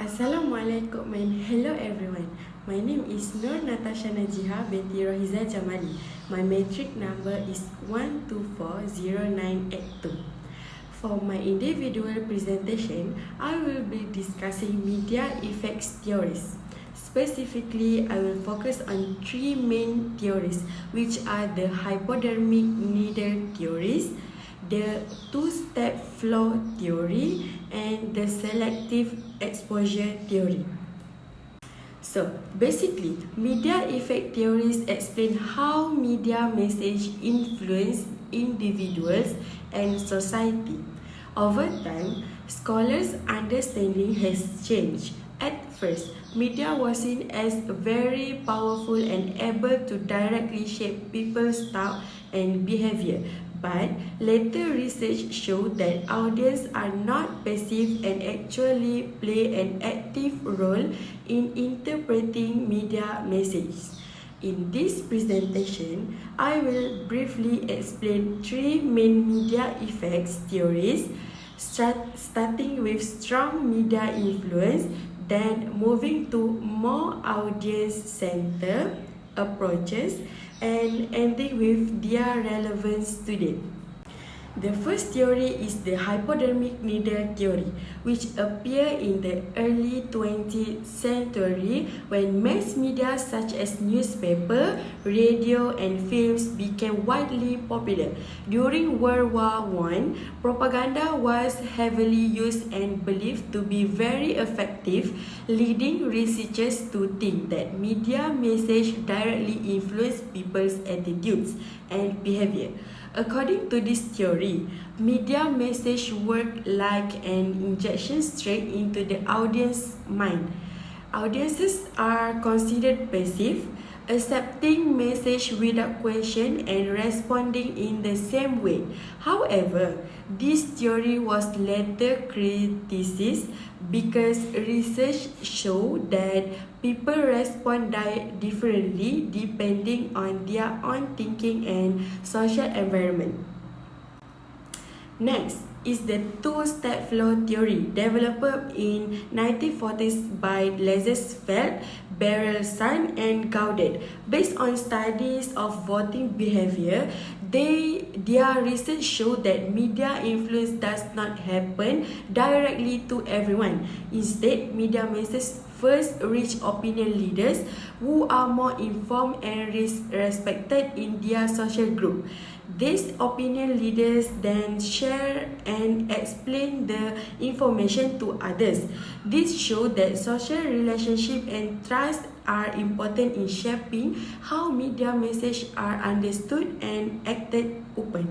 Assalamualaikum and hello everyone. My name is Nur Natasha Najiha binti Rohiza Jamali. My matric number is 1240982. For my individual presentation, I will be discussing media effects theories. Specifically, I will focus on three main theories, which are the hypodermic needle theories, the two-step flow theory, and the selective exposure theory. So, basically, media effect theories explain how media message influence individuals and society. Over time, scholars' understanding has changed. At first, media was seen as very powerful and able to directly shape people's thought and behavior. But later research showed that audiences are not passive and actually play an active role in interpreting media messages. In this presentation, I will briefly explain three main media effects theories, starting with strong media influence, then moving to more audience-centered approaches, and ending with their relevance today. The first theory is the hypodermic needle theory, which appeared in the early 20th century when mass media such as newspaper, radio, and films became widely popular. During World War I, propaganda was heavily used and believed to be very effective, leading researchers to think that media message directly influence people's attitudes and behavior. According to this theory, media message work like an injection straight into the audience's mind. Audiences are considered passive, accepting message without question and responding in the same way. However, this theory was later criticized because research showed that people respond differently depending on their own thinking and social environment. Next is the two-step flow theory developed in 1940s by Lazarsfeld, Berelson, and Gaudet. Based on studies of voting behavior, their research showed that media influence does not happen directly to everyone. Instead, media messages first reach opinion leaders who are more informed and respected in their social group. These opinion leaders then share and explain the information to others. This shows that social relationship and trust are important in shaping how media messages are understood and acted upon.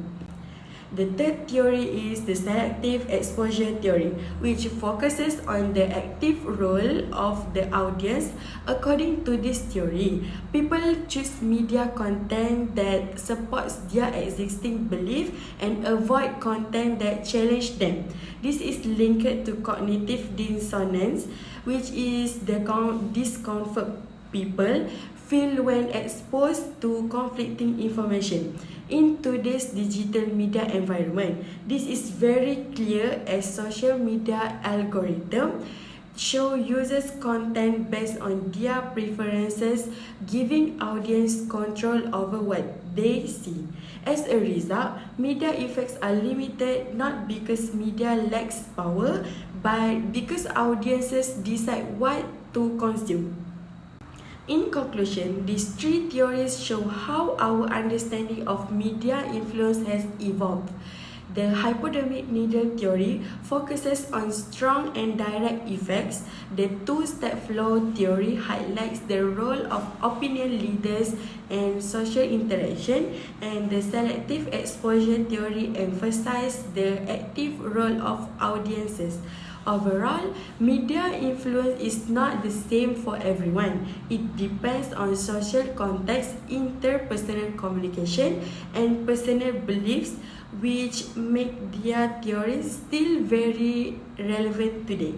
The third theory is the selective exposure theory, which focuses on the active role of the audience. According to this theory, people choose media content that supports their existing belief and avoid content that challenge them. This is linked to cognitive dissonance, which is the discomfort people feel when exposed to conflicting information. In today's digital media environment, this is very clear as social media algorithms show users content based on their preferences, giving audience control over what they see. As a result, media effects are limited not because media lacks power, but because audiences decide what to consume. In conclusion, these three theories show how our understanding of media influence has evolved. The hypodermic needle theory focuses on strong and direct effects. The two-step flow theory highlights the role of opinion leaders and social interaction, and the selective exposure theory emphasizes the active role of audiences. Overall, media influence is not the same for everyone. It depends on social context, interpersonal communication, and personal beliefs, which make their theories still very relevant today.